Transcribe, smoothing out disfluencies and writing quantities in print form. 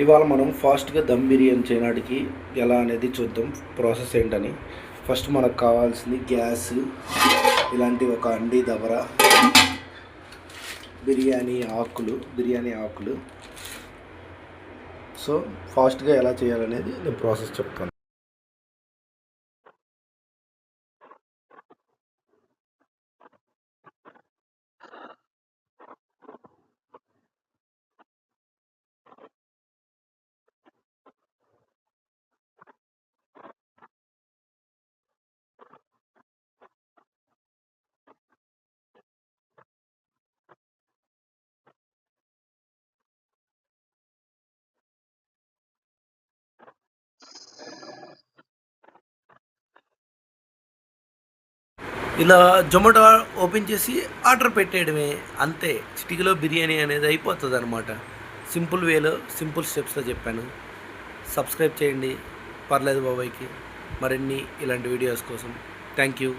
ఇవాళ మనం ఫాస్ట్గా దమ్ బిర్యానీ చేయడానికి ఎలా అనేది చూద్దాం, ప్రాసెస్ ఏంటని. ఫస్ట్ మనకు కావాల్సింది గ్యాస్, ఇలాంటి ఒక అండి దబర, బిర్యానీ ఆకులు. సో ఫాస్ట్గా ఎలా చేయాలనేది నేను ప్రాసెస్ చెప్తాను. ఇలా జొమాటో ఓపెన్ చేసి ఆర్డర్ పెట్టేయడమే, అంతే. చిటికలో బిర్యానీ అనేది అయిపోతుంది అనమాట. సింపుల్ వేలో, సింపుల్ స్టెప్స్లో చెప్పాను. సబ్స్క్రైబ్ చేయండి పర్లేదు బాబాయ్కి మరిన్ని ఇలాంటి వీడియోస్ కోసం. Thank you.